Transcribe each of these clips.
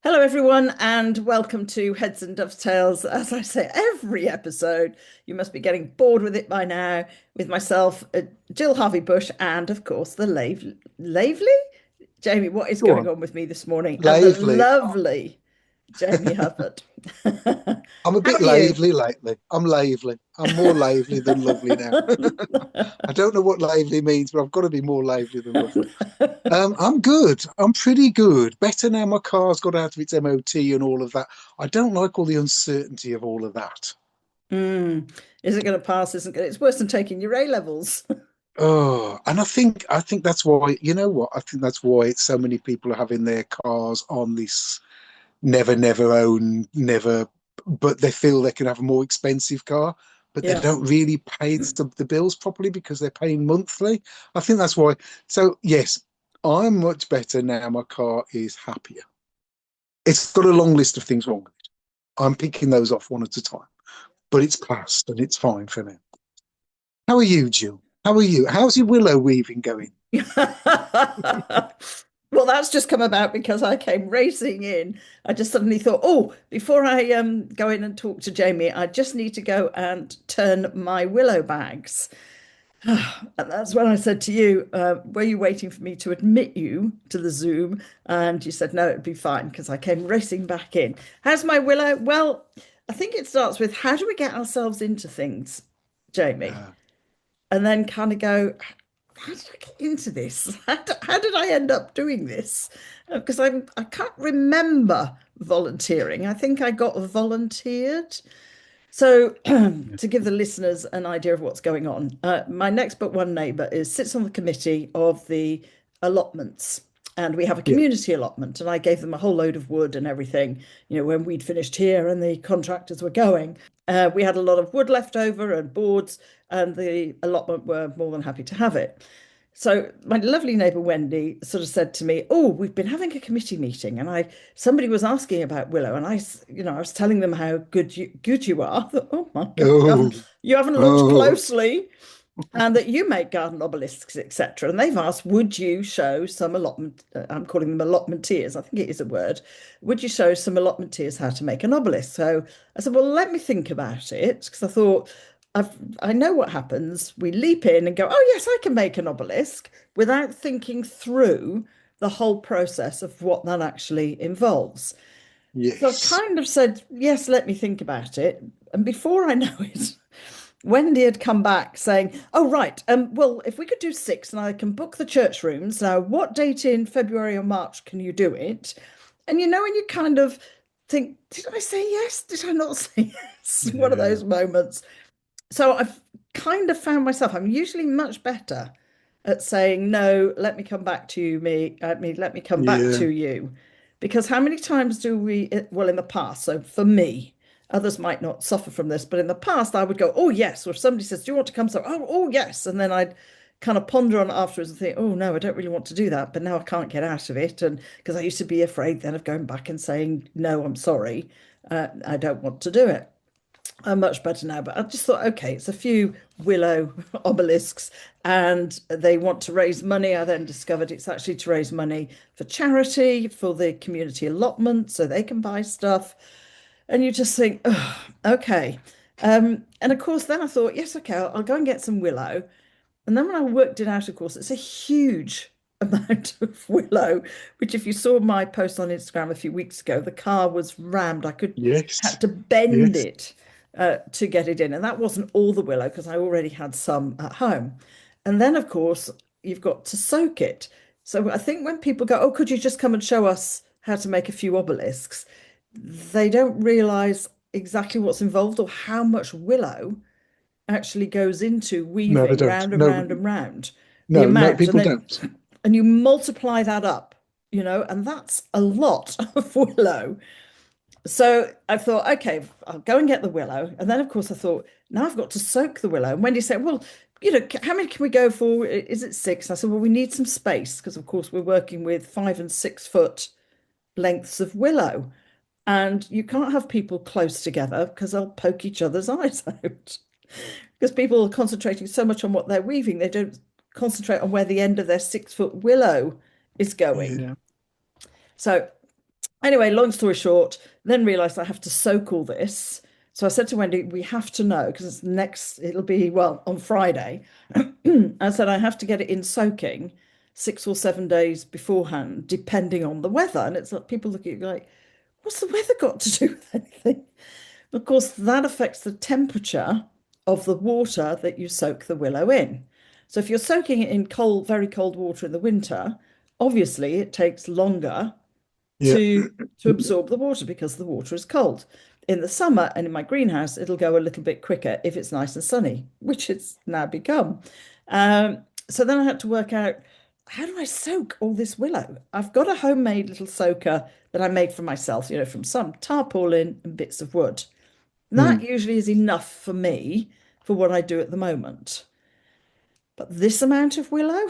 Hello, everyone, and welcome to Heads and Dovetails. As I say, every episode, you must be getting bored with it by now, with myself, Jill Harvey-Bush, and of course, the Lavely? Jamie, what is Go going on. on with me this morning? And the Lively. lovely Jamie Hubbard. I'm a How bit are you? lively lately. I'm lively. I'm more lively than lovely now. I don't know what lively means, but I've got to be more lively than lovely. I'm good. I'm pretty good. Better now my car's got out of its MOT and all of that. I don't like all the uncertainty of all of that. Mm, isn't going to pass, isn't going It's worse than taking your A levels. Oh, and I think that's why, you know what? I think that's why so many people are having their cars on this never own, never, but they feel they can have a more expensive car, but they Yeah. don't really pay the bills properly because they're paying monthly. I think that's why. So, yes, I'm much better now. My car is happier. It's got a long list of things wrong with it. I'm picking those off one at a time, but it's passed and it's fine for now. How are you, Jill? How are you? How's your willow weaving going? Well, that's just come about because I came racing in. I just suddenly thought, oh, before I go in and talk to Jamie, I just need to go and turn my willow bags. And that's when I said to you, were you waiting for me to admit you to the Zoom? And you said, no, it'd be fine because I came racing back in. How's my willow? Well, I think it starts with how do we get ourselves into things, Jamie? Uh, And then kind of go, how did I get into this? How did I end up doing this? Because I can't remember volunteering. I think I got volunteered. So yeah. to give the listeners an idea of what's going on, my next but one neighbour is sits on the committee of the allotments. And we have a Yeah. community allotment, and I gave them a whole load of wood and everything, when we'd finished here and the contractors were going. We had a lot of wood left over and boards, and the allotment were more than happy to have it. So my lovely neighbour Wendy sort of said to me, "Oh, we've been having a committee meeting, and I somebody was asking about Willow, and I was telling them how good you are. I thought, oh my God, Oh, you haven't looked oh, closely, and that you make garden obelisks, etc." And they've asked, "Would you show some allotment? I'm calling them allotmenteers. I think it is a word. Would you show some allotmenteers how to make an obelisk?" So I said, "Well, let me think about it," because I thought. I know what happens. We leap in and go, oh, yes, I can make an obelisk without thinking through the whole process of what that actually involves. So I've yes. kind of said, yes, let me think about it. And before I know it, Wendy had come back saying, oh, right, well, if we could do six and I can book the church rooms, now what date in February or March can you do it? And when you kind of think, did I say yes? Did I not say yes? One of Yeah. those moments. So I've kind of found myself, I'm usually much better at saying, no, let me come back to you, let me come back Yeah. to you. Because how many times do we, well, in the past, so for me, others might not suffer from this, but in the past, I would go, oh, yes. Or if somebody says, do you want to come? So, oh, yes. And then I'd kind of ponder on it afterwards and think, oh, no, I don't really want to do that. But now I can't get out of it. And because I used to be afraid then of going back and saying, no, I'm sorry. I don't want to do it. I'm much better now, but I just thought, okay, it's a few willow obelisks and they want to raise money. I then discovered it's actually to raise money for charity, for the community allotment, so they can buy stuff. And you just think, oh, okay. And of course, then I thought, yes, okay, I'll go and get some willow. And then when I worked it out, of course, it's a huge amount of willow, which if you saw my post on Instagram a few weeks ago, the car was rammed. I could Yes. had to bend Yes. it to get it in. And that wasn't all the willow because I already had some at home. And then, of course, you've got to soak it. So I think when people go, oh, could you just come and show us how to make a few obelisks? They don't realize exactly what's involved or how much willow actually goes into No, they weaving don't. round and No, round and round the no, amount. people don't. And you multiply that up, and that's a lot of willow. So I thought, okay, I'll go and get the willow. And then, of course, I thought, now I've got to soak the willow. And Wendy said, well, how many can we go for? Is it six? I said, well, we need some space because, of course, we're working with 5 and 6 foot lengths of willow. And you can't have people close together because they'll poke each other's eyes out. Because people are concentrating so much on what they're weaving, they don't concentrate on where the end of their 6 foot willow is going. Yeah. So Anyway, long story short, then realized I have to soak all this. So I said to Wendy, we have to know because it's next, it'll be, well, on Friday. I said, I have to get it in soaking 6 or 7 days beforehand, depending on the weather. And it's like people look at you like, what's the weather got to do with anything? Of course, that affects the temperature of the water that you soak the willow in. So if you're soaking it in cold, very cold water in the winter, obviously it takes longer Yeah. to absorb the water because the water is cold. In the summer and in my greenhouse, it'll go a little bit quicker if it's nice and sunny, which it's now become. So then I had to work out how do I soak all this willow? I've got a homemade little soaker that I made for myself, from some tarpaulin and bits of wood. Hmm. That usually is enough for me for what I do at the moment. But this amount of willow,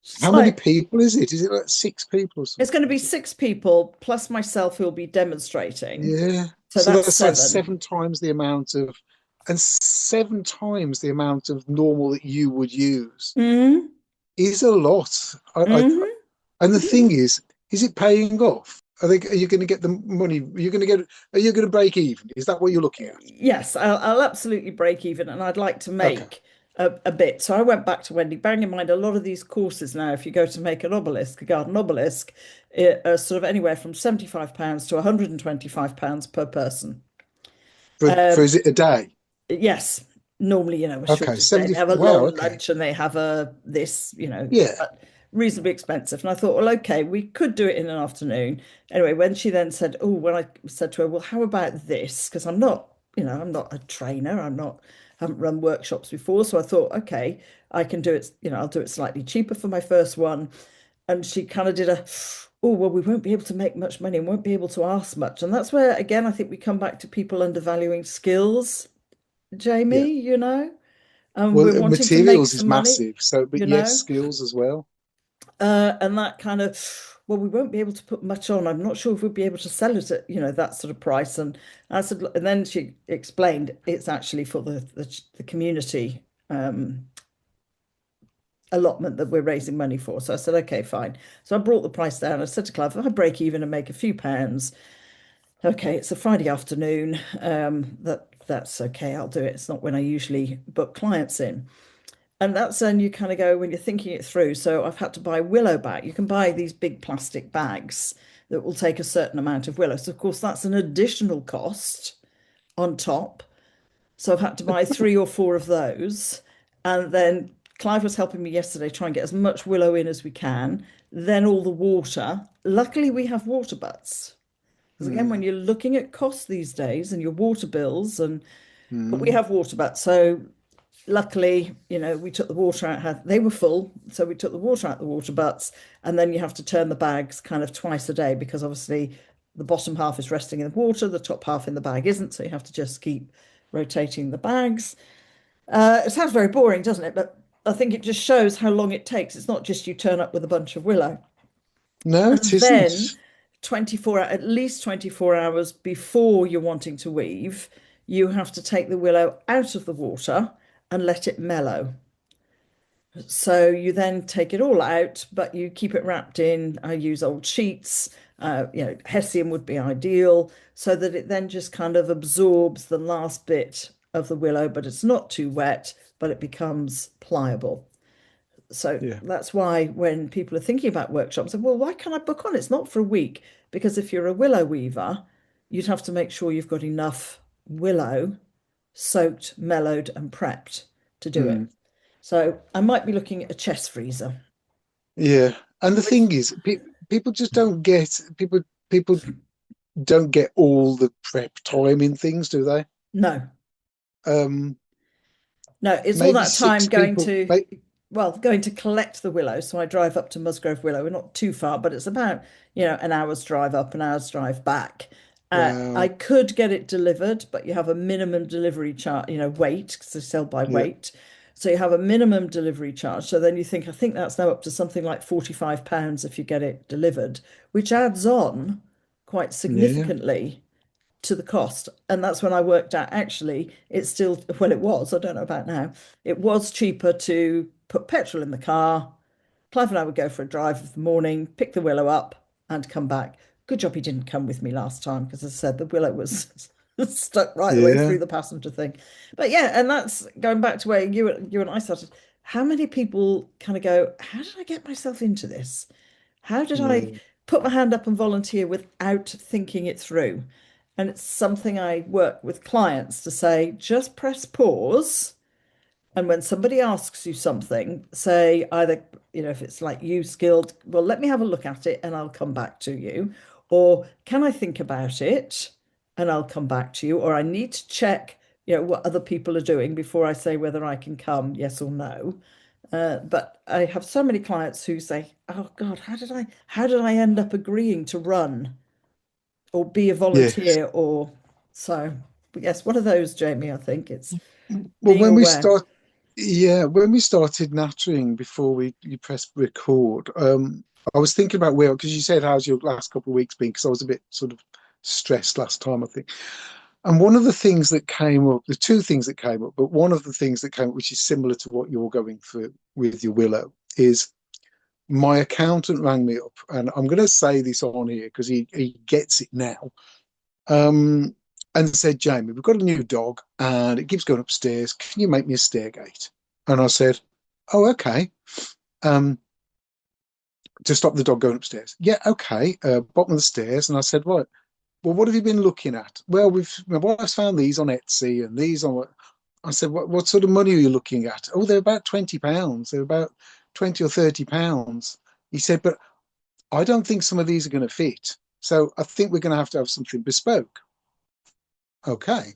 it's How many like people is it? Is it like 6 people or it's something? going to be Is it? 6 people plus myself who'll be demonstrating. Yeah. So So that's that's like seven. 7 times the amount of, and 7 times the amount of normal that you would use Mm, is a lot. hmm And the hmm thing is it paying off? Are you going to get the money? Are you going to break even? Is that what you're looking at? Yes, I'll absolutely break even, and I'd like to Okay. make a bit. So I went back to Wendy, bearing in mind a lot of these courses now, if you go to make an obelisk, a garden obelisk, it are sort of anywhere from £75 to £125 per person. For Um, is it a day? Yes, normally, a Okay, shorter stay. 70. They have a Wow, long okay. lunch and they have a this, Yeah. but reasonably expensive. And I thought, well, okay, we could do it in an afternoon. Anyway, when she then said, oh, when I said to her, well, how about this? Because I'm not a trainer. Haven't run workshops before. So I thought, okay, I can do it, I'll do it slightly cheaper for my first one. And she kind of did oh, well, we won't be able to make much money and won't be able to ask much. And that's where, again, I think we come back to people undervaluing skills. Yeah. Jamie, and we're Well, wanting to make materials is some money, massive. So, but you yes, know, skills as well. and that kind of, well, we won't be able to put much on. I'm not sure if we'll be able to sell it at, that sort of price. And I said, and then she explained it's actually for the community allotment that we're raising money for. So I said, okay, fine. So I brought the price down. I said to Clive, if I break even and make a few pounds, okay, it's a Friday afternoon. That's okay. I'll do it. It's not when I usually book clients in. And that's when you kind of go when you're thinking it through. So I've had to buy willow bag. You can buy these big plastic bags that will take a certain amount of willow. So of course that's an additional cost on top. So I've had to buy 3 or 4 of those. And then Clive was helping me yesterday try and get as much willow in as we can. Then all the water. Luckily we have water butts. Because again, when Mm, you're looking at costs these days and your water bills and but we mm, have water butts. So luckily, we took the water out, they were full, so we took the water out the water butts, and then you have to turn the bags kind of twice a day because obviously the bottom half is resting in the water, the top half in the bag isn't, so you have to just keep rotating the bags. It sounds very boring, doesn't it? But I think it just shows how long it takes. It's not just you turn up with a bunch of willow. no, it And then isn't. at least 24 hours before you're wanting to weave, you have to take the willow out of the water and let it mellow. So you then take it all out, but you keep it wrapped in. I use old sheets. Hessian would be ideal so that it then just kind of absorbs the last bit of the willow, but it's not too wet, but it becomes pliable. So Yeah. that's why when people are thinking about workshops, well, why can't I book on? It's not for a week, because if you're a willow weaver, you'd have to make sure you've got enough willow soaked, mellowed, and prepped to do it. Mm, So I might be looking at a chest freezer, yeah. And the which thing is, people just don't get people don't get all the prep time in things, do they? no, Um, no, it's all maybe that time six going people. to, well, going to collect the willow. So I drive up to Musgrove Willow. We're not too far, but it's about, an hour's drive up, an hour's drive back. I Wow. could get it delivered, but you have a minimum delivery charge, weight, because they sell by Yeah. weight. So you have a minimum delivery charge. So then I think that's now up to something like £45 if you get it delivered, which adds on quite Yeah. significantly to the cost. And that's when I worked out actually it's still, well, it was, I don't know about now, it was cheaper to put petrol in the car. Clive and I would go for a drive of the morning, pick the willow up and come back. Good job he didn't come with me last time because, as I said, the willow was stuck right the way through Yeah, the passenger thing. But yeah, and that's going back to where you and I started. How many people kind of go, how did I get myself into this? How did I yeah, put my hand up and volunteer without thinking it through? And it's something I work with clients to say, just press pause. And when somebody asks you something, say either, if it's like you skilled, well, let me have a look at it and I'll come back to you. Or can I think about it and I'll come back to you? Or I need to check, what other people are doing before I say whether I can come, yes or no. But I have so many clients who say, "Oh God, how did I end up agreeing to run or be a yes. volunteer?" Or so. But yes, one of those, Jamie. I think it's Well, being when we aware. start, yeah, when we started nattering before we you press record, I was thinking about where because you said how's your last couple of weeks been? Because I was a bit sort of stressed last time, I think. And one of the things that came up, the two things that came up, but one of the things that came up, which is similar to what you're going through with your willow, is my accountant rang me up, and I'm going to say this on here because he gets it now. Um, and said, Jamie, we've got a new dog and it keeps going upstairs. Can you make me a stair gate? And I said, oh, okay. Um, to stop the dog going upstairs. Yeah, okay. Bottom of the stairs. And I said, right, well, what have you been looking at? Well, my wife's found these on Etsy and these on. I said, what sort of money are you looking at? Oh, they're about £20. They're about 20 or £30. He said, but I don't think some of these are going to fit. So I think we're going to have something bespoke. Okay.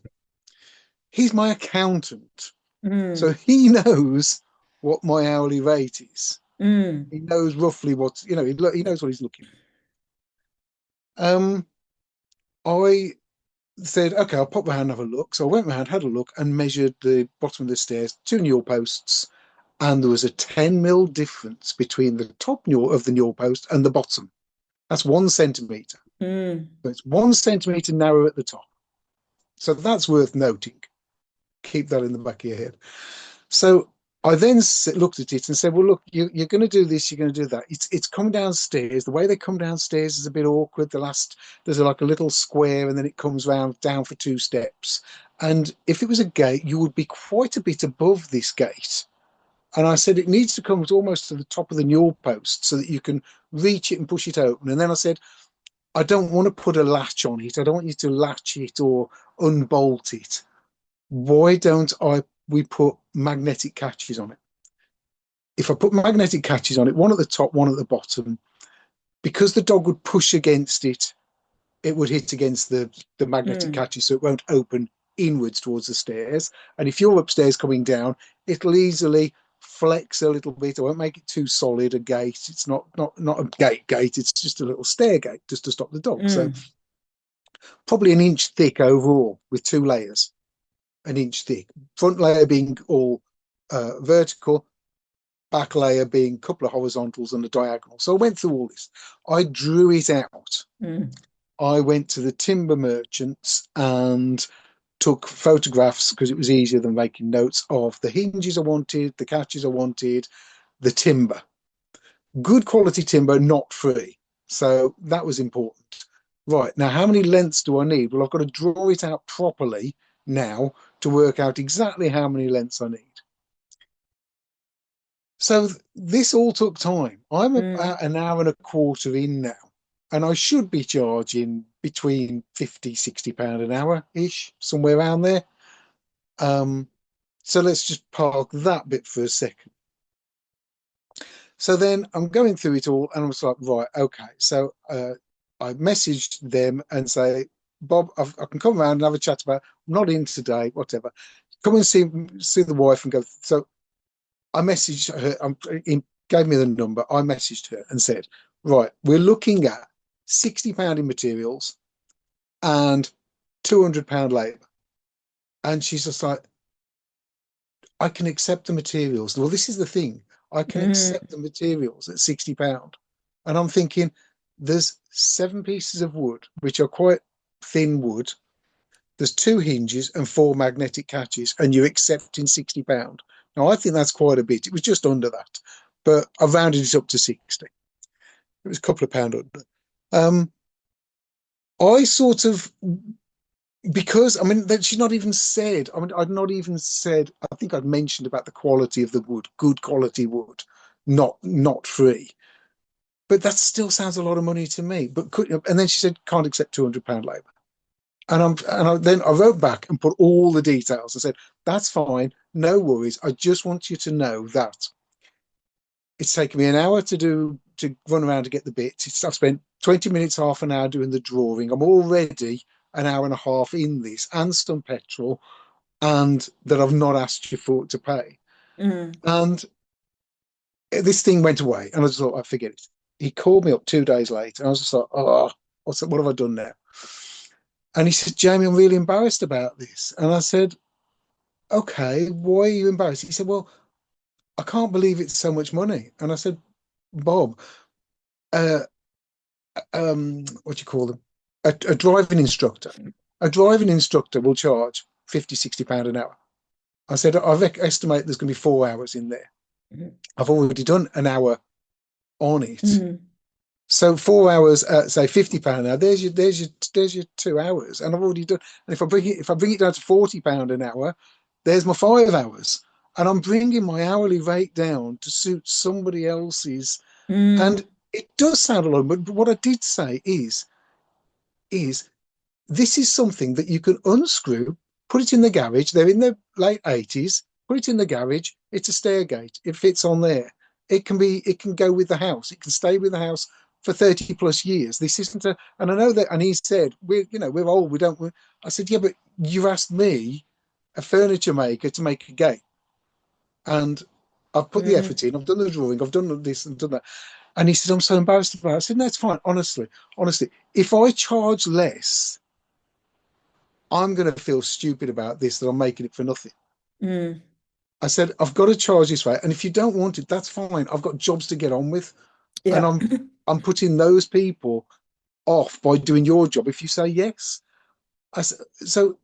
He's my accountant. So Mm, he knows what my hourly rate is. mm, He knows roughly what, he knows what he's looking at. I said, okay, I'll pop round and have a look. So I went round, had a look, and measured the bottom of the stairs, two newel posts, and there was a 10 mil difference between the top newel of the newel post and the bottom. That's 1 centimetre. mm, So it's 1 centimetre narrow at the top. So that's worth noting. Keep that in the back of your head. So I then looked at it and said, "Well, look, you're going to do this, you're going to do that. It's come downstairs. The way they come downstairs is a bit awkward. There's like a little square, and then it comes round down for 2 steps. And if it was a gate, you would be quite a bit above this gate." And I said, "It needs to come almost to the top of the newel post so that you can reach it and push it open." And then I said, "I don't want to put a latch on it. I don't want you to latch it or unbolt it. Why don't I we put magnetic catches on it? If I put magnetic catches on it, one at the top, one at the bottom, because the dog would push against it, it would hit against the magnetic mm, catches, so it won't open inwards towards the stairs. And if you're upstairs coming down, it'll easily flex a little bit. I won't make it too solid a gate. It's not a gate. It's just a little stair gate just to stop the dog. So mm, probably an inch thick overall with two layers, an inch thick. Front layer being all vertical, back layer being a couple of horizontals and a diagonal. So I went through all this. I drew it out. mm, I went to the timber merchants and took photographs because it was easier than making notes of the hinges I wanted, the catches I wanted, the timber. Good quality timber, not free. So that was important. Right, now how many lengths do I need? Well, I've got to draw it out properly now to work out exactly how many lengths I need. So this all took time. I'm mm. about an hour and a quarter in now, and I should be charging between 50, £60 an hour ish, somewhere around there. Um, so let's just park that bit for a second. So then I'm going through it all, and I was like, right, okay. So I messaged them and say, Bob, I can come around and have a chat about. I'm not in today, whatever. Come and see the wife and go. So I messaged her, gave me the number. I messaged her and said, right, we're looking at £60 in materials and £200 labour. And she's just like, I can accept the materials. Well, this is the thing. I can accept Mm, the materials at £60. And I'm thinking, there's 7 pieces of wood, which are quite thin wood. There's two hinges and four magnetic catches, and you're accepting £60. Now, I think that's quite a bit. It was just under that, but I rounded it up to 60. It was a couple of pound under. I sort of, because I mean that she's not even said. I mean, I'd not even said. I think I'd mentioned about the quality of the wood, good quality wood, not free. But that still sounds a lot of money to me. But could, and then she said can't accept £200 labour. Then I wrote back and put all the details. I said that's fine, no worries. I just want you to know that it's taken me an hour to run around to get the bits. I've spent 20 minutes, half an hour doing the drawing. I'm already an hour and a half in this and some petrol, and that I've not asked you for to pay. Mm, And this thing went away, and I just thought, I forget it. He called me up 2 days later, and I was just like, oh, what have I done now? And he said, Jamie, I'm really embarrassed about this. And I said, okay, why are you embarrassed? He said, well, I can't believe it's so much money. And I said, Bob, uh, what do you call them? A driving instructor. A driving instructor will charge 50, £60 an hour. I said, I've estimate there's going to be 4 hours in there. mm, I've already done an hour on it. mm, So 4 hours at say £50 an hour, there's your 2 hours. And I've already done, and if I bring it down to £40 an hour, there's my 5 hours. And I'm bringing my hourly rate down to suit somebody else's. mm, And it does sound a lot, but what I did say is this is something that you can unscrew, put it in the garage. They're in their late 80s. Put it in the garage. It's a stair gate. It fits on there. It can go with the house. It can stay with the house for 30 plus years. This isn't a, and I know that, and he said, we're old. We don't, I said, yeah, but you asked me, a furniture maker, to make a gate. And I've put the mm. effort in. I've done the drawing. I've done this and done that. And he said, I'm so embarrassed about it. I said, no, it's fine. Honestly, if I charge less, I'm going to feel stupid about this, that I'm making it for nothing. Mm. I said, I've got to charge this way. And if you don't want it, that's fine. I've got jobs to get on with. And Yeah. I'm putting those people off by doing your job if you say yes. So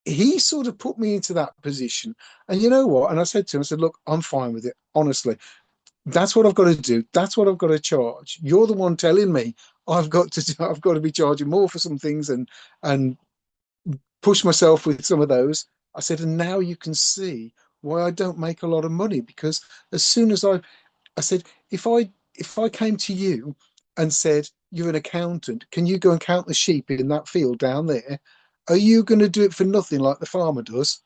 he sort of put me into that position. And you know what? And I said to him, I said, look, I'm fine with it. Honestly, that's what I've got to do. That's what I've got to charge. You're the one telling me I've got to be charging more for some things and push myself with some of those. I said, and now you can see why I don't make a lot of money, because as soon as I said, if I came to you and said, you're an accountant, can you go and count the sheep in that field down there? Are you going to do it for nothing like the farmer does?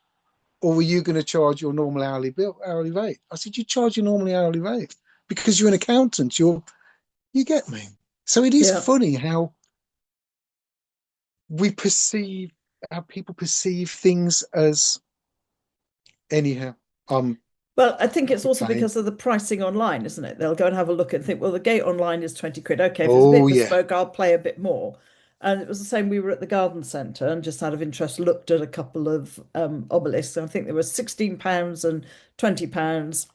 Or were you going to charge your normal hourly rate? I said, you charge your normal hourly rate because you're an accountant. You get me? So it is Yeah. funny we perceive how people perceive things as anyhow. I'm Well, I think it's also saying, because of the pricing online, isn't it? They'll go and have a look and think, well, the gate online is 20 quid. Okay, if it's a oh bit yeah, bespoke, I'll pay a bit more. And it was the same. We were at the garden centre and just out of interest looked at a couple of obelisks. And I think there were £16 and £20.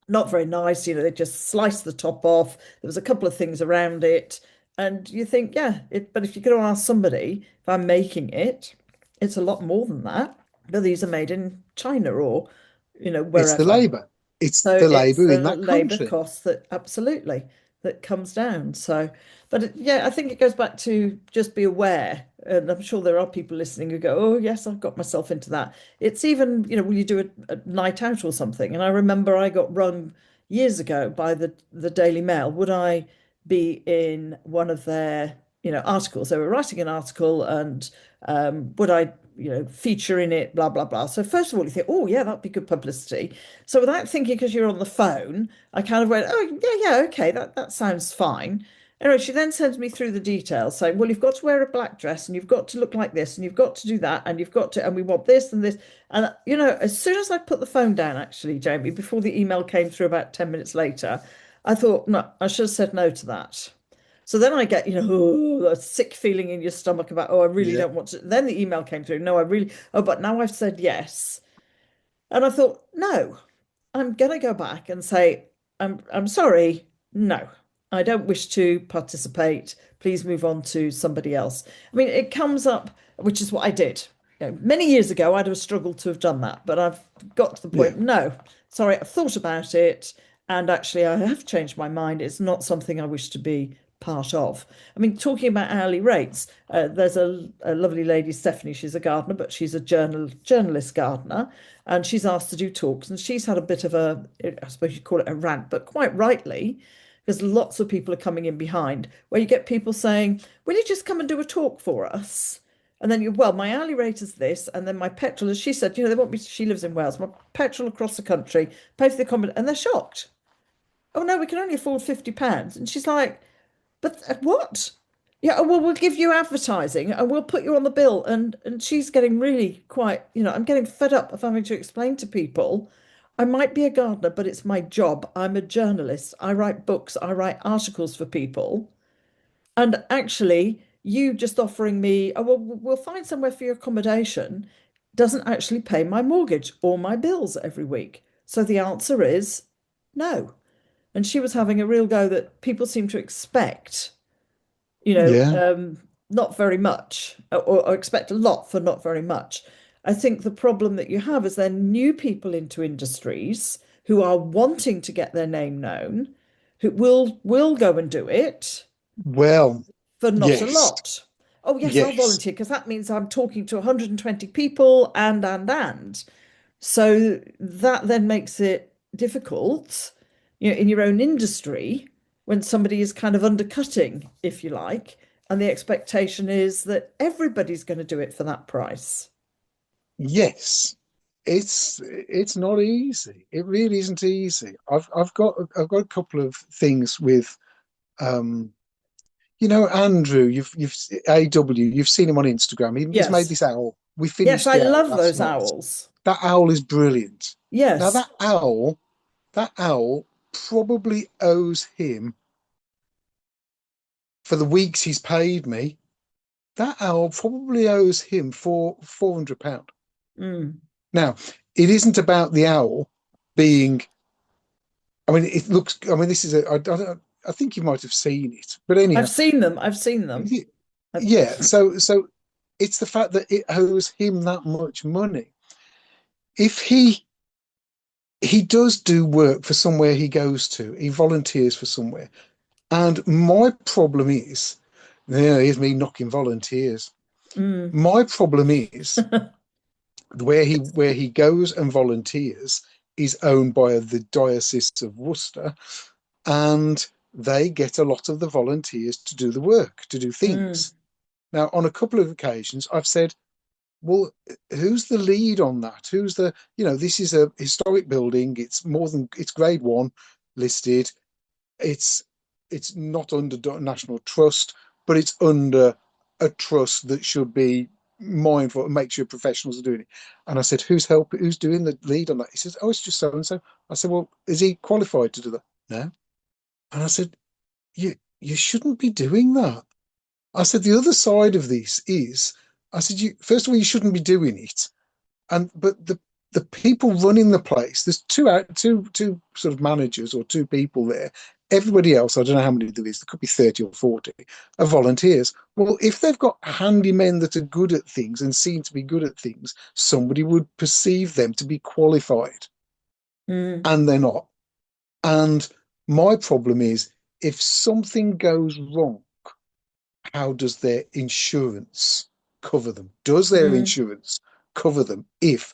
Not very nice. They just sliced the top off. There was a couple of things around it. And you think, yeah, but if you're going to ask somebody if I'm making it, it's a lot more than that. But these are made in China or, it's the wherever. labour. It's So the it's labour the in that labour country. cost that absolutely that comes down. So, but yeah, I think it goes back to just be aware. And I'm sure there are people listening who go, "Oh, yes, I've got myself into that." It's even, when you do a night out or something. And I remember I got rung years ago by the Daily Mail. Would I be in one of their, articles? They were writing an article, and would I, feature in it? Blah blah blah. So first of all, you think, "Oh, yeah, that'd be good publicity." So without thinking, because you're on the phone, I kind of went, oh, yeah, yeah, okay, that sounds fine. Anyway, she then sends me through the details saying, well, you've got to wear a black dress and you've got to look like this and you've got to do that and you've got to, and we want this and this. And, as soon as I put the phone down, actually, Jamie, before the email came through about 10 minutes later, I thought, no, I should have said no to that. So then I get, a sick feeling in your stomach about, oh, I really Yeah, don't want to. Then the email came through, no, I really, oh, but now I've said yes. And I thought, no, I'm going to go back and say, I'm sorry, no, I don't wish to participate. Please move on to somebody else. I mean, it comes up, which is what I did. Many years ago, I'd have struggled to have done that, but I've got to the yeah. point, no, sorry, I've thought about it, and actually, I have changed my mind. It's not something I wish to be part of. I mean, talking about hourly rates, there's a lovely lady, Stephanie. She's a gardener, but she's a journalist gardener, and she's asked to do talks. And she's had a bit of a, I suppose you call it a rant, but quite rightly, because lots of people are coming in behind, where you get people saying, "Will you just come and do a talk for us?" And then well, my hourly rate is this, and then my petrol, as she said, they want me. She lives in Wales. My petrol across the country, pay for the accommodation, and they're shocked. Oh no, we can only afford £50. And she's like, but what? Yeah, oh, well, we'll give you advertising and we'll put you on the bill. And she's getting really quite, I'm getting fed up of having to explain to people, I might be a gardener, but it's my job. I'm a journalist. I write books, I write articles for people. And actually, you just offering me, oh, well, we'll find somewhere for your accommodation doesn't actually pay my mortgage or my bills every week. So the answer is no. And she was having a real go that people seem to expect, you know, Yeah. um, not very much, or expect a lot for not very much. I think the problem that you have is then new people into industries who are wanting to get their name known, who will go and do it Well, for not a yes, lot. Oh yes, I'll yes, volunteer because that means I'm talking to 120 people and. So that then makes it difficult, in your own industry when somebody is kind of undercutting, if you like, and the expectation is that everybody's going to do it for that price. yes. It's not easy. It really isn't easy. I've got a couple of things with um Andrew, you've AW, you've seen him on Instagram. He's made Yes. this owl. We Yes, finished I the owl love last those night. owls. That owl is brilliant. Now Yes. that owl probably owes him for the weeks he's paid me. That owl probably owes him for £400. Mm. Now, it isn't about the owl being. I mean, it looks. I mean, this is a. I think you might have seen it, but I've anyhow, seen them. I've seen them. I, yeah. So it's the fact that it owes him that much money. If he does do work for somewhere he goes to, he volunteers for somewhere, and my problem is, here's me knocking volunteers. mm. My problem is where he goes and volunteers is owned by the Diocese of Worcester, and they get a lot of the volunteers to do the work, to do Mm. things. Now, on a couple of occasions, I've said, well, who's the lead on that? This is a historic building. It's grade one listed. It's it's not under national trust, but it's under a trust that should be mindful and make sure professionals are doing it. And I said, who's doing the lead on that? He says, oh, it's just so and so. I said, well, is he qualified to do that? No. And I said, you shouldn't be doing that. I said, the other side of this is, I said, first of all, you shouldn't be doing it. But the people running the place, there's two sort of managers or two people there. Everybody else, I don't know how many there is, there could be 30 or 40, are volunteers. Well, if they've got handymen that are good at things and seem to be good at things, somebody would perceive them to be qualified, Mm. and they're not. And my problem is, if something goes wrong, how does their insurance cover them? Does their Mm. insurance cover them if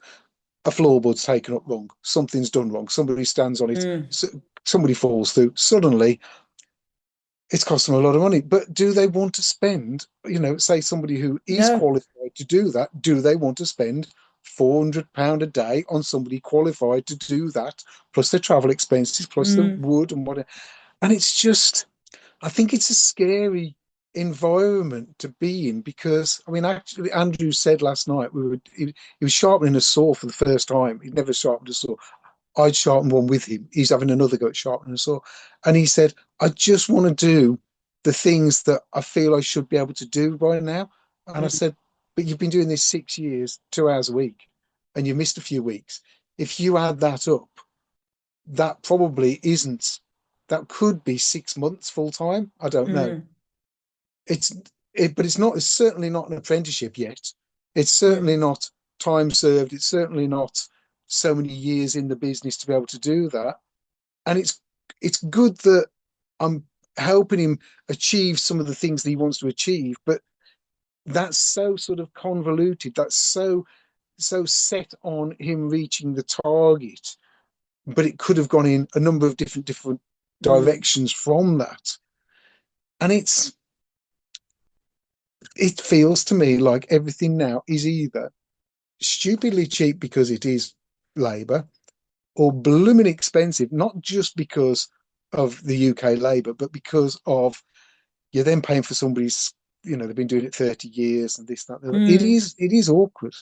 a floorboard's taken up wrong, something's done wrong, somebody stands on it, Mm. somebody falls through, suddenly it's cost them a lot of money. But do they want to spend, say somebody who is No. qualified to do that, do they want to spend £400 a day on somebody qualified to do that, plus their travel expenses, plus the Mm. wood and whatever? And it's just, I think it's a scary environment to be in because, I mean, actually, Andrew said last night he was sharpening a saw for the first time. He'd never sharpened a saw. I'd sharpened one with him. He's having another go at sharpening a saw, and he said, "I just want to do the things that I feel I should be able to do right now." And I Mm. said, "But you've been doing this 6 years, 2 hours a week, and you missed a few weeks. If you add that up, that probably isn't. That could be 6 months full time. I don't know. Mm. It's but it's not. It's certainly not an apprenticeship yet. It's certainly Mm. not time served. It's certainly not so many years in the business to be able to do that. And it's good that I'm. helping him achieve some of the things that he wants to achieve. But that's so sort of convoluted. That's so set on him reaching the target, but it could have gone in a number of different Mm, directions from that. And it feels to me like everything now is either stupidly cheap because it is labour, or blooming expensive, not just because of the UK labour, but because of you're then paying for somebody's, they've been doing it 30 years and this, that, the other. mm, It is awkward.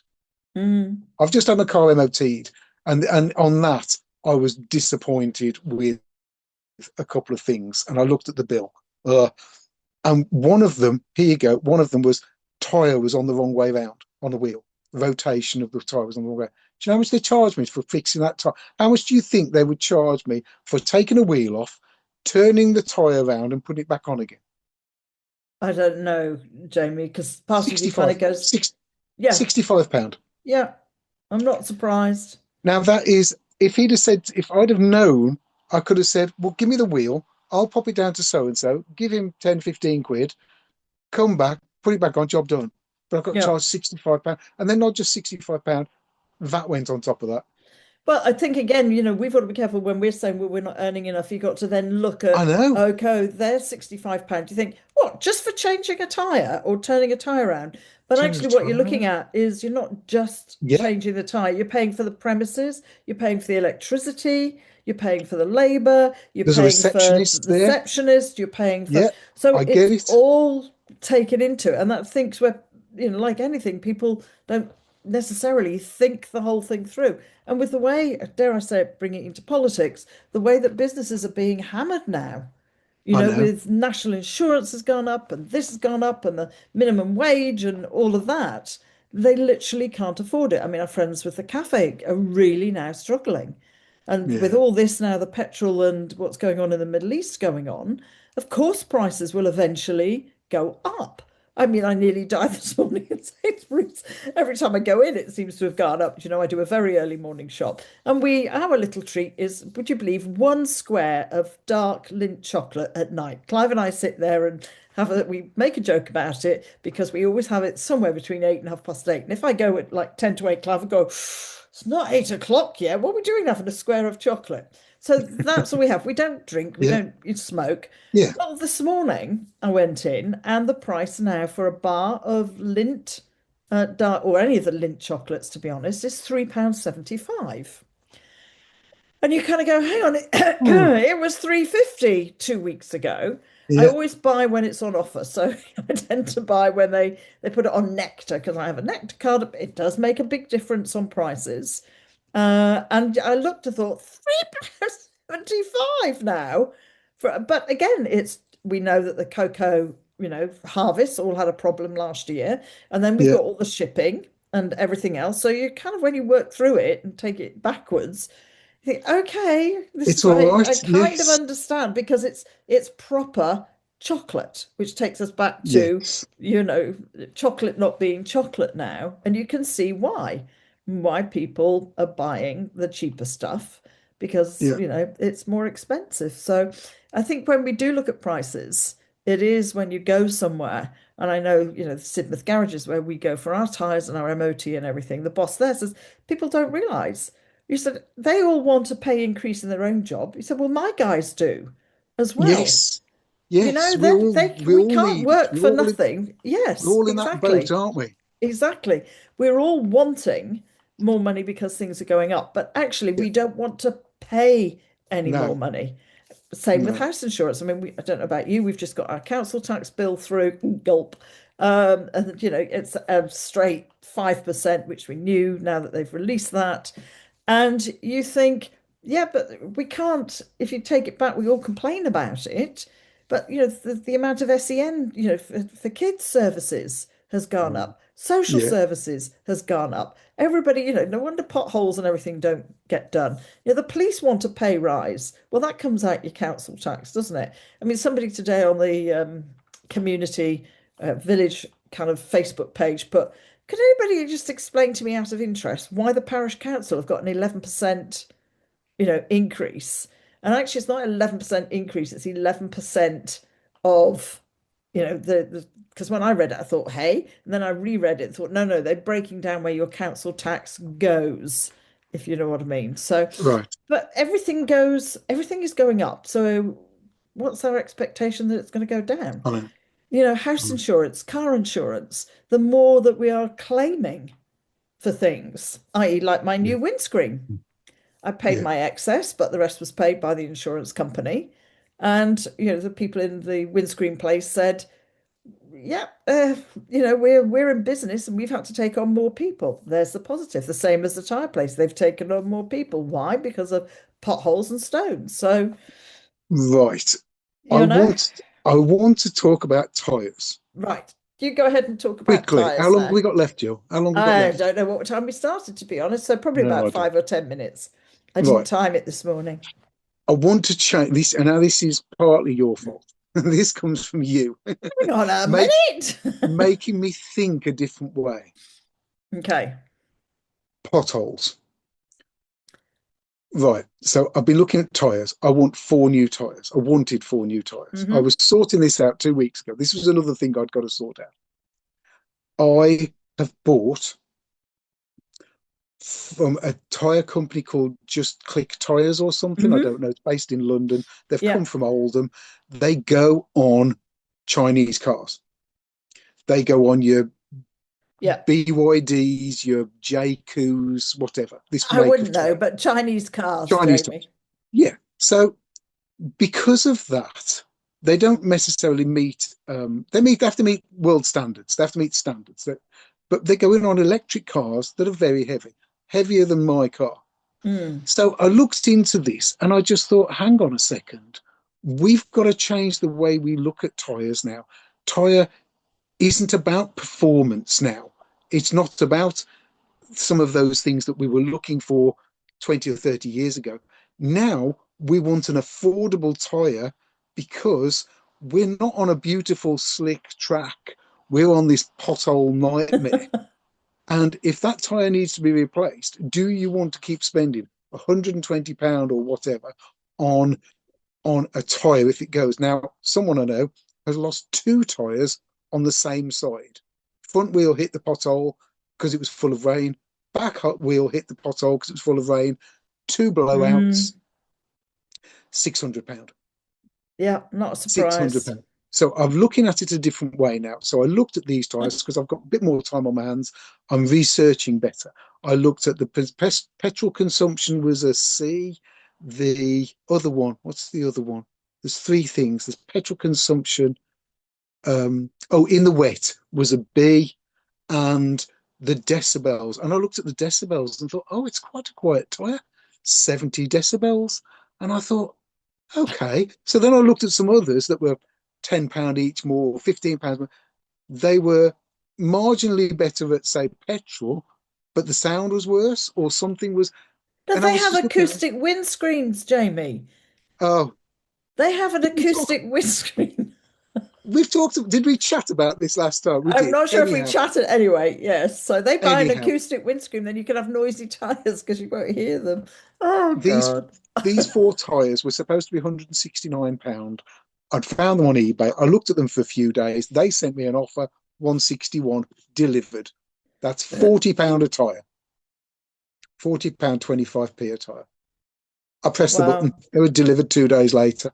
mm. I've just had my car MOT'd, and on that, I was disappointed with a couple of things. And I looked at the bill. And one of them, here you go, one of them was tyre was on the wrong way round on the wheel. The rotation of the tyre was on the wrong way. Do you know how much they charged me for fixing that tyre? How much do you think they would charge me for taking a wheel off, turning the tyre around and putting it back on again? I don't know, Jamie, because part of you kind of 65, goes, yeah, £65. yeah, I'm not surprised. Now that is, if he'd have said, if I'd have known, I could have said, well, give me the wheel. I'll pop it down to so and so, give him 10, 15 quid, come back, put it back on, job done. But I got Yeah. charged £65. And then not just £65, that went on top of that. Well, I think again, we've got to be careful when we're saying, well, we're not earning enough. You've got to then look I at, know. okay, there's £65. You think, what, just for changing a tyre or turning a tyre around? But Turn the actually, what you're time looking around. at is you're not just Yeah. changing the tyre, you're paying for the premises, you're paying for the electricity, you're paying for the labour, you're There's a paying for the receptionist there. receptionist, you're paying for, Yeah, so I get it's it. all taken into it. And that thinks where, like anything, people don't necessarily think the whole thing through. And with the way, dare I say it, bringing it into politics, the way that businesses are being hammered now, I know. with national insurance has gone up and this has gone up and the minimum wage and all of that, they literally can't afford it. I mean, our friends with the cafe are really now struggling. And with Yeah, all this now, the petrol and what's going on in the Middle East going on, of course, prices will eventually go up. I mean, I nearly died this morning in Sainsbury's. Every time I go in, it seems to have gone up. I do a very early morning shop. And our little treat is, would you believe, one square of dark Lindt chocolate at night. Clive and I sit there and we make a joke about it because we always have it somewhere between 8 and 8:30. And if I go at like 10 to 8, Clive will go, it's not 8 o'clock yet. What are we doing having a square of chocolate? So that's all we have. We don't drink, we yeah, don't smoke. yeah. Well, this morning I went in and the price now for a bar of Lindt, dark, or any of the Lindt chocolates, to be honest, is £3.75. And you kind of go, hang on, Hmm. it was 3.50 2 weeks ago. I Yeah, always buy when it's on offer. So I tend to buy when they put it on Nectar because I have a Nectar card. It does make a big difference on prices. And I looked and thought, £3.75 now. But again, we know that the cocoa, harvests all had a problem last year. And then we've yeah. got all the shipping and everything else. So you kind of, when you work through it and take it backwards, you think, okay, this It's is all I right. kind of Yes, understand because it's proper chocolate, which takes us back to, yes, you know, chocolate not being chocolate now. And you can see why people are buying the cheaper stuff because, yeah, it's more expensive. So I think when we do look at prices, it is when you go somewhere, and I know, the Sidmouth garages where we go for our tyres and our MOT and everything, the boss there says people don't realise. You said they all want a pay increase in their own job. You said, well, my guys do as well. yes, yes. We We all can't need it. work for nothing. We're Yes, all in that boat, exactly. aren't we? Exactly. We're all wanting more money because things are going up, but actually Yeah. we don't want to pay any more No, money. Same with no. house insurance. I mean, I don't know about you, we've just got our council tax bill through, gulp. And it's a straight 5%, which we knew now that they've released that. And you think, yeah, but we can't, if you take it back, we all complain about it. But, the amount of SEN, for kids services has gone Mm. up. Social Yeah, services has gone up. Everybody, no wonder potholes and everything don't get done. The police want a pay rise. Well, that comes out your council tax, doesn't it? I mean, somebody today on the community village kind of Facebook page put, could anybody just explain to me out of interest why the parish council have got an 11%, increase? And actually, it's not 11% increase, it's 11% of, the because when I read it, I thought, hey, and then I reread it and thought, no, no, they're breaking down where your council tax goes, if you know what I mean. So, Right. but everything is going up. So, what's our expectation that it's going to go down? I know. House insurance, car insurance, the more that we are claiming for things, i.e., like my Yeah. new windscreen. I paid Yeah. my excess, but the rest was paid by the insurance company. And, the people in the windscreen place said, yeah, we're in business and we've had to take on more people. There's the positive. The same as the tire place. They've taken on more people. Why? Because of potholes and stones. So, Right. I you know, want I want to talk about tyres. right. You go ahead and talk about Quickly. How tires long have now. we got left, Jill? How long have we got I left? don't know what time we started, to be honest. So probably No about idea. 5 or 10 minutes. I didn't Right. time it this morning. I want to change this, and now this is partly your fault. This comes from you, Hang on a make minute. making me think a different way. Okay. Potholes. Right. So I've been looking at tyres. I want 4 new tyres. I wanted 4 new tyres. I Hmm. was sorting this out 2 weeks ago. This was another thing I'd got to sort out. I have bought from a tyre company called Just Click Tyres or something. I Hmm. don't know. It's based in London. They've Yeah. come from Oldham. They go on Chinese cars. They go on your Yeah. BYDs, your JQs, whatever. This I make wouldn't of know, tyre. but Chinese cars, Chinese tyres. Jamie. Yeah. So because of that, they don't necessarily meet. They have to meet world standards. They have to meet standards. But they're going on electric cars that are very heavy, heavier than my car. Mm. So I looked into this and I just thought, hang on a second, we've got to change the way we look at tyres now. Tyre isn't about performance now. It's not about some of those things that we were looking for 20 or 30 years ago. Now we want an affordable tyre because we're not on a beautiful, slick track. We're on this pothole nightmare. And if that tyre needs to be replaced, do you want to keep spending £120 or whatever on a tyre if it goes? Now, someone I know has lost 2 tyres on the same side. Front wheel hit the pothole because it was full of rain. Back wheel hit the pothole because it was full of rain. Two Mm. blowouts, £600. Yeah, not a Six hundred surprise. pounds. So I'm looking at it a different way now. So I looked at these tyres because I've got a bit more time on my hands. I'm researching better. I looked at the petrol consumption was a C. The other one, what's the other one? There's 3 things. There's petrol consumption. In the wet was a B, and the decibels. And I looked at the decibels and thought, oh, it's quite a quiet tyre, 70 decibels. And I thought, okay. So then I looked at some others that were £10 each more, £15 more. They were marginally better at, say, petrol, but the sound was worse or something was. No, And I they was have just looking at it. acoustic windscreens, Jamie. Oh, They have an did we talk? acoustic windscreen. We've talked. Did we chat about this last time? We I'm did. not sure if we Anyhow, chatted anyway. Yes. So they buy an anyhow, acoustic windscreen, then you can have noisy tires because you won't hear them. Oh these God. these 4 tyres were supposed to be £169. I'd found them on eBay. I looked at them for a few days. They sent me an offer, 161 delivered. That's £40 a tyre. £40 25p a tyre. I pressed the button. Wow. They were delivered 2 days later.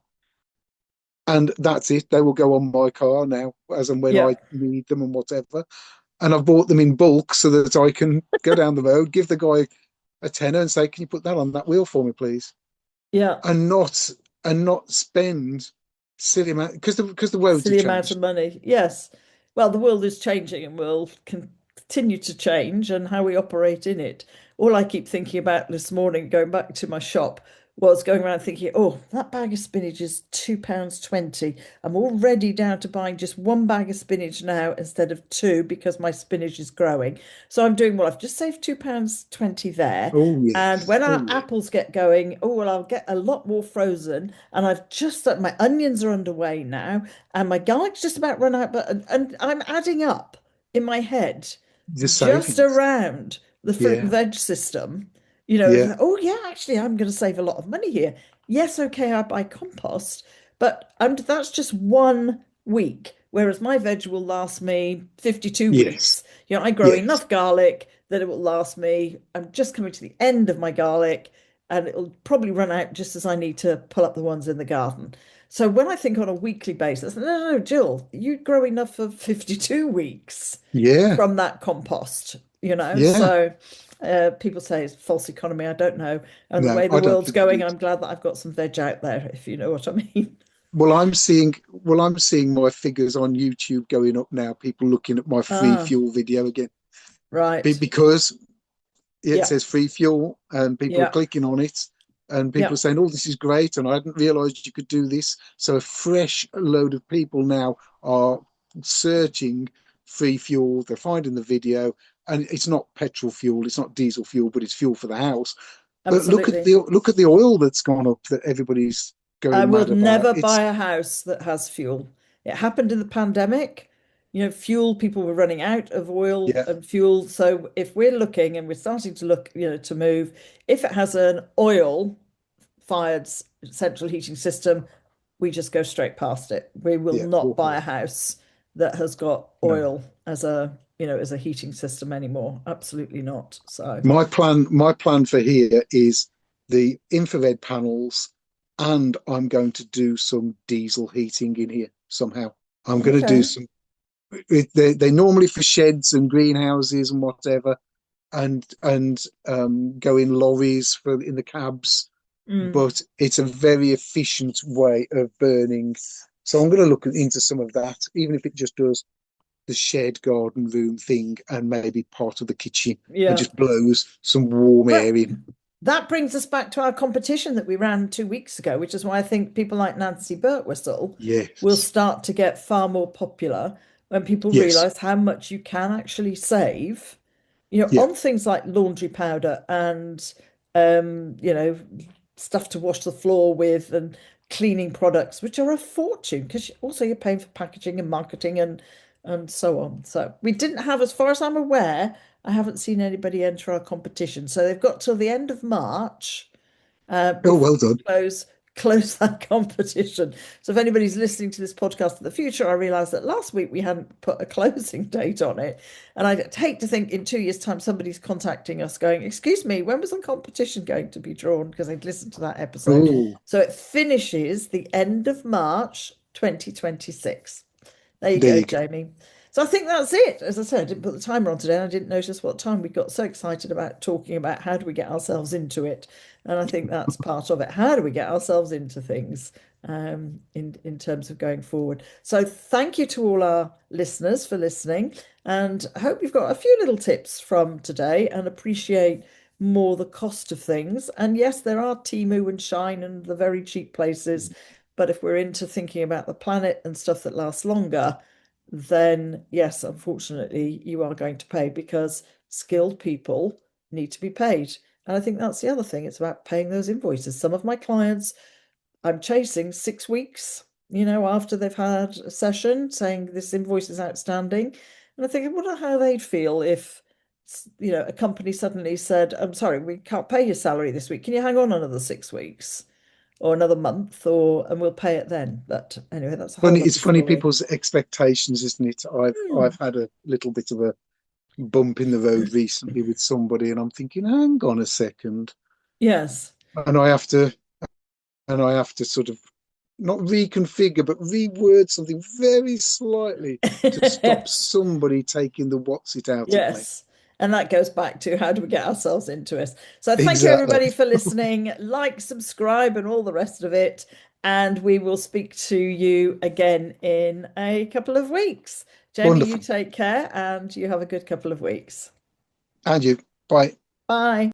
And that's it. They will go on my car now, as and when Yeah. I need them and whatever. And I've bought them in bulk so that I can go down the road, give the guy a tenner and say, can you put that on that wheel for me, please? Yeah. And not spend silly amount because the roads have Silly amount of changed. money. Yes. Well, the world is changing and will continue to change and how we operate in it. All I keep thinking about this morning, going back to my shop, was going around thinking, oh, that bag of spinach is £2.20. I'm already down to buying just one bag of spinach now instead of two because my spinach is growing. So I'm doing well, I've just saved £2.20 there. Oh And yes, when oh our yeah. apples get going, oh, well, I'll get a lot more frozen. And I've just, my onions are underway now. And my garlic's just about run out, but and I'm adding up in my head The just savings. around the fruit and Yeah, veg system. yeah. Oh yeah, actually, I'm going to save a lot of money here. yes, okay, I buy compost, but that's just 1 week, whereas my veg will last me 52 Yes, weeks. I grow yes, enough garlic that it will last me. I'm just coming to the end of my garlic, and it'll probably run out just as I need to pull up the ones in the garden. So when I think on a weekly basis, no, no, no, Jill, you grow enough for 52 weeks yeah, from that compost. yeah. So people say it's false economy. I don't know. And the No, way the I don't world's think it going, is. I'm glad that I've got some veg out there, if you know what I mean. Well, I'm seeing my figures on YouTube going up now. People looking at my free Ah, fuel video again right. because it Yeah, says free fuel and people are yeah, clicking on it and people yeah. are saying, "Oh, this is great," and I hadn't realised you could do this. So a fresh load of people now are searching free fuel. They're finding the video, and it's not petrol fuel, it's not diesel fuel, but it's fuel for the house. But Absolutely. look at the oil that's gone up that everybody's I going will mad about. never It's buy a house that has fuel. It happened in the pandemic. Fuel, people were running out of oil yeah, and fuel. So if we're looking and we're starting to look, to move, if it has an oil fired central heating system, we just go straight past it. We will yeah, not walk buy away. a house that has got No. oil as a heating system anymore. Absolutely not. So, My plan for here is the infrared panels, and I'm going to do some diesel heating in here somehow. I'm going to do okay. some. They normally for sheds and greenhouses and whatever, and go in lorries for in the cabs, Mm, but it's a very efficient way of burning. So I'm going to look into some of that, even if it just does the shared garden room thing and maybe part of the kitchen and yeah. just blows some warm Well, air in. that brings us back to our competition that we ran 2 weeks ago, which is why I think people like Nancy Birtwistle will Yes, start to get far more popular when people yes, realize how much you can actually save, yeah, on things like laundry powder and stuff to wash the floor with and cleaning products, which are a fortune because also you're paying for packaging and marketing and so on. So we didn't have, as far as I'm aware, I haven't seen anybody enter our competition. So they've got till the end of March oh before well done. we close that competition. So if anybody's listening to this podcast in the future, I realised that last week we hadn't put a closing date on it. And I'd hate to think in 2 years' time somebody's contacting us going, "Excuse me, when was the competition going to be drawn?" Because they'd listened to that episode. Oh, So it finishes the end of March 2026. There you there go, you go. Jamie. So I think that's it. As I said, I didn't put the timer on today, and I didn't notice what time we got so excited about talking about how do we get ourselves into it. And I think that's part of it. How do we get ourselves into things in terms of going forward? So thank you to all our listeners for listening, and I hope you've got a few little tips from today and appreciate more the cost of things. And yes, there are Temu and Shine and the very cheap places, but if we're into thinking about the planet and stuff that lasts longer, then yes, unfortunately, you are going to pay because skilled people need to be paid. And I think that's the other thing. It's about paying those invoices. Some of my clients I'm chasing 6 weeks, after they've had a session saying this invoice is outstanding. And I think, I wonder how they'd feel if, a company suddenly said, "I'm sorry, we can't pay your salary this week. Can you hang on another 6 weeks or another month and we'll pay it then?" But anyway, that's a Funny, whole it's other funny story. people's expectations, isn't it? I've Hmm. had a little bit of a bump in the road recently with somebody, and I'm thinking, hang on a second, Yes. and I have to sort of not reconfigure, but reword something very slightly to stop Yes. somebody taking the what's it out of me. Yes. And that goes back to how do we get ourselves into it? So thank you Exactly. everybody for listening. Like, subscribe, and all the rest of it. And we will speak to you again in a couple of weeks. Jamie, you Wonderful. take care and you have a good couple of weeks. And you. Bye. Bye.